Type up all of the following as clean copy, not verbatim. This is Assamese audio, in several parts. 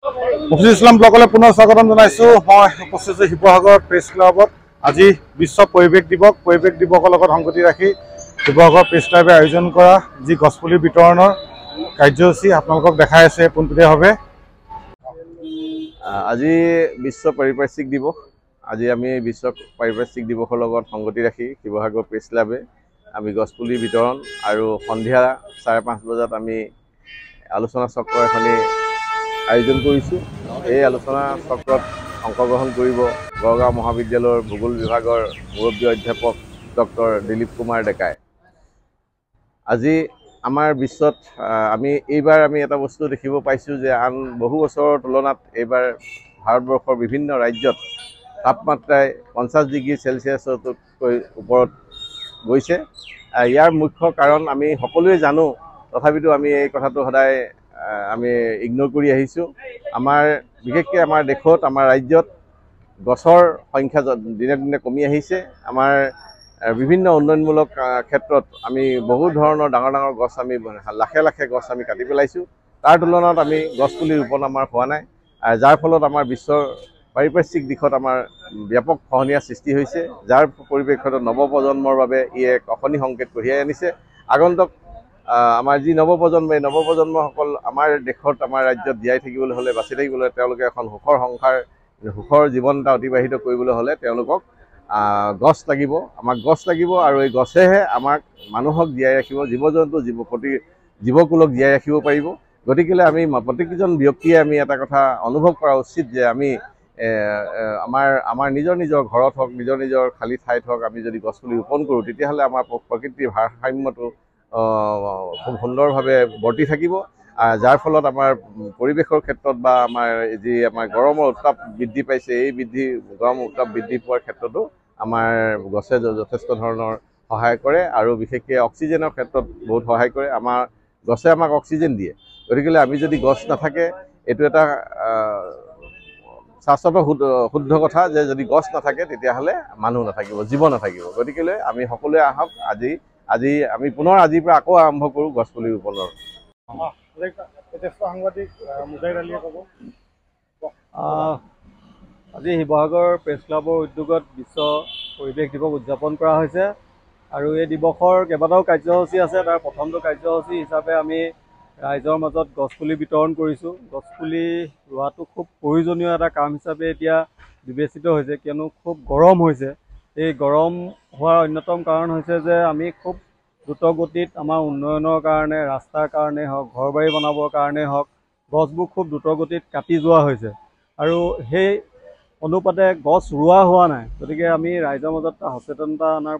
মুফিজ ইছলাম ব্লগলৈ পুনৰ স্বাগতম জনাইছোঁ। মই উপস্থিত আছোঁ শিৱসাগৰ প্ৰেছ ক্লাবত। আজি বিশ্ব পৰিৱেশ দিৱস। পৰিৱেশ দিৱসৰ লগত সংগতি ৰাখি শিৱসাগৰ প্ৰেছ ক্লাবে আয়োজন কৰা যি গছপুলি বিতৰণৰ কাৰ্যসূচী আপোনালোকক দেখাই আছে পোনপটীয়াভাৱে। আজি বিশ্ব পাৰিপাৰ্শ্বিক দিৱস। আজি আমি বিশ্ব পাৰিপাৰ্শ্বিক দিৱসৰ লগত সংগতি ৰাখি শিৱসাগৰ প্ৰেছ ক্লাবে আমি গছপুলি বিতৰণ আৰু সন্ধিয়া 5:30 বজাত আমি আলোচনা চক্ৰ এখনি আয়োজন কৰিছোঁ। এই আলোচনা চক্ৰত অংশগ্ৰহণ কৰিব গড়গাঁও মহাবিদ্যালয়ৰ ভূগোল বিভাগৰ মুৰব্বী অধ্যাপক ডক্টৰ দিলীপ কুমাৰ ডেকাই। আজি আমাৰ বিশ্বত এইবাৰ আমি এটা বস্তু দেখিব পাইছোঁ যে আন বহু বছৰৰ তুলনাত এইবাৰ ভাৰতবৰ্ষৰ বিভিন্ন ৰাজ্যত তাপমাত্ৰাই 50 ডিগ্ৰী চেলচিয়াছতকৈ ওপৰত গৈছে। ইয়াৰ মুখ্য কাৰণ আমি সকলোৱে জানো, তথাপিতো আমি এই কথাটো সদায় আমি ইগনোৰ কৰি আহিছোঁ। বিশেষকৈ আমাৰ দেশত, আমাৰ ৰাজ্যত গছৰ সংখ্যা দিনে দিনে কমি আহিছে। আমাৰ বিভিন্ন উন্নয়নমূলক ক্ষেত্ৰত আমি বহু ধৰণৰ ডাঙৰ ডাঙৰ গছ আমি লাখে লাখে গছ আমি কাটি পেলাইছোঁ। তাৰ তুলনাত আমি গছপুলি ৰোপণ আমাৰ হোৱা নাই, যাৰ ফলত আমাৰ বিশ্বৰ পাৰিপাৰ্শ্বিক দিশত আমাৰ ব্যাপক খহনীয়া সৃষ্টি হৈছে, যাৰ পৰিপ্ৰেক্ষিতত নৱপ্ৰজন্মৰ বাবে ই এক অশনি সংকেত কঢ়িয়াই আনিছে। আগন্তুক আমাৰ যি নৱপ্ৰজন্ম, এই নৱপ্ৰজন্মসকল আমাৰ দেশত, আমাৰ ৰাজ্যত জীয়াই থাকিবলৈ হ'লে, বাচি থাকিবলৈ, তেওঁলোকে এখন সুখৰ সংসাৰ, সুখৰ জীৱন এটা অতিবাহিত কৰিবলৈ হ'লে তেওঁলোকক গছ লাগিব, আমাক গছ লাগিব। আৰু এই গছেহে আমাক মানুহক জীয়াই ৰাখিব, জীৱ জন্তু জীৱকুলক জীয়াই ৰাখিব পাৰিব। গতিকেলৈ আমি প্ৰত্যেকজন ব্যক্তিয়ে আমি এটা কথা অনুভৱ কৰা উচিত যে আমি আমাৰ নিজৰ নিজৰ ঘৰত হওক, নিজৰ নিজৰ খালী ঠাইত হওক, আমি যদি গছপুলি ৰোপণ কৰোঁ, তেতিয়াহ'লে আমাৰ প্ৰকৃতিৰ ভাৰসাম্যটো খুব সুন্দৰভাৱে বৰ্তি থাকিব। যাৰ ফলত আমাৰ পৰিৱেশৰ ক্ষেত্ৰত বা আমাৰ গৰমৰ উত্তাপ বৃদ্ধি পাইছে, এই গৰমৰ উত্তাপ বৃদ্ধি পোৱাৰ ক্ষেত্ৰতো আমাৰ গছে যথেষ্ট ধৰণৰ সহায় কৰে আৰু বিশেষকৈ অক্সিজেনৰ ক্ষেত্ৰত বহুত সহায় কৰে। গছে আমাক অক্সিজেন দিয়ে। গতিকেলৈ আমি যদি গছ নাথাকে, এইটো এটা শাশ্বত শুদ্ধ কথা যে যদি গছ নাথাকে তেতিয়াহ'লে মানুহ নাথাকিব, জীৱ নাথাকিব। গতিকেলৈ আমি সকলোৱে আহক, আজি আমি পুনৰ আজিৰ পৰা আকৌ আৰম্ভ কৰোঁ গছপুলি ৰোপণৰ। আজি শিৱসাগৰ প্ৰেছ ক্লাবৰ উদ্যোগত বিশ্ব পৰিৱেশ দিৱস উদযাপন কৰা হৈছে আৰু এই দিৱসৰ কেইবাটাও কাৰ্যসূচী আছে। তাৰ প্ৰথমটো কাৰ্যসূচী হিচাপে আমি ৰাইজৰ মাজত গছপুলি বিতৰণ কৰিছোঁ। গছপুলি ৰোৱাটো খুব প্ৰয়োজনীয় এটা কাম হিচাপে এতিয়া বিবেচিত হৈছে, কিয়নো খুব গৰম হৈছে। এই গৰম হোৱাৰ অন্যতম কাৰণ হৈছে যে আমি খুব দ্ৰুত গতিত আমাৰ উন্নয়নৰ কাৰণে, ৰাস্তাৰ কাৰণেই হওক, ঘৰ বাৰী বনাবৰ কাৰণেই হওক, গছবোৰ খুব দ্ৰুত গতিত কাটি যোৱা হৈছে আৰু সেই অনুপাতে গছ ৰোৱা হোৱা নাই। গতিকে আমি ৰাইজৰ মাজত সচেতনতা অনাৰ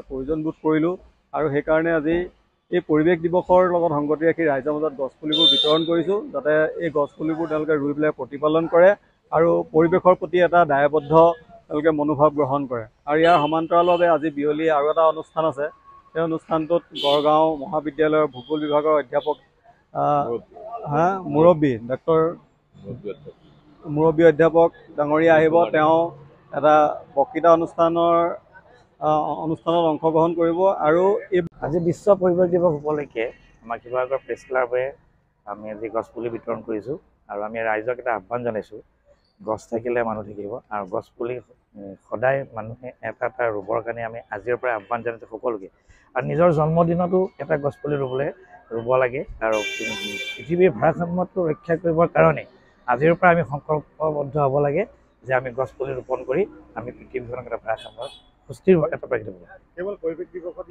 প্ৰয়োজন বোধ কৰিলোঁ আৰু সেইকাৰণে আজি এই পৰিৱেশ দিৱসৰ লগত সংগতি ৰাখি ৰাইজৰ মাজত গছপুলিবোৰ বিতৰণ কৰিছোঁ, যাতে এই গছপুলিবোৰ তেওঁলোকে ৰুই পেলাই প্ৰতিপালন কৰে আৰু পৰিৱেশৰ প্ৰতি এটা দায়বদ্ধ তেওঁলোকে মনোভাৱ গ্ৰহণ কৰে। আৰু ইয়াৰ সমান্তৰালভাৱে আজি বিয়লি আৰু এটা অনুষ্ঠান আছে। সেই অনুষ্ঠানটোত গড়গাঁও মহাবিদ্যালয়ৰ ভূগোল বিভাগৰ অধ্যাপক মুৰব্বী অধ্যাপক ডাঙৰীয়া আহিব। তেওঁ এটা বক্তৃতা অনুষ্ঠানত অংশগ্ৰহণ কৰিব। আৰু আজি বিশ্ব পৰিৱেশ দিৱস উপলক্ষে আমাৰ শিৱসাগৰ প্ৰেছ ক্লাবে আমি আজি গছপুলি বিতৰণ কৰিছোঁ আৰু আমি ৰাইজক এটা আহ্বান জনাইছোঁ, গছ থাকিলে মানুহ থাকিব আৰু গছপুলি সদায় মানুহে এটা এটা ৰুবৰ কাৰণে আমি আজিৰ পৰা আহ্বান জনাইছোঁ সকলোকে। আৰু নিজৰ জন্মদিনতো এটা গছপুলি ৰুব লাগে আৰু পৃথিৱীৰ ভাৰসাম্যটো ৰক্ষা কৰিবৰ কাৰণে আজিৰ পৰা আমি সংকল্পবদ্ধ হ'ব লাগে যে আমি গছপুলি ৰোপণ কৰি আমি পৃথিৱীখনক এটা ভাৰসাম্য সুস্থিৰ এটা কৰি দিব লাগে।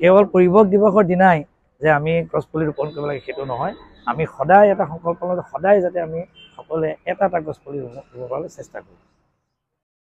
কেৱল পৰিৱেশ দিৱসৰ দিনাই যে আমি গছপুলি ৰোপণ কৰিব লাগে সেইটো নহয়, আমি সদায় এটা সংকল্প লওঁ, সদায় যাতে আমি সকলোৱে এটা এটা গছপুলি ৰুব পাৰোঁ চেষ্টা কৰোঁ।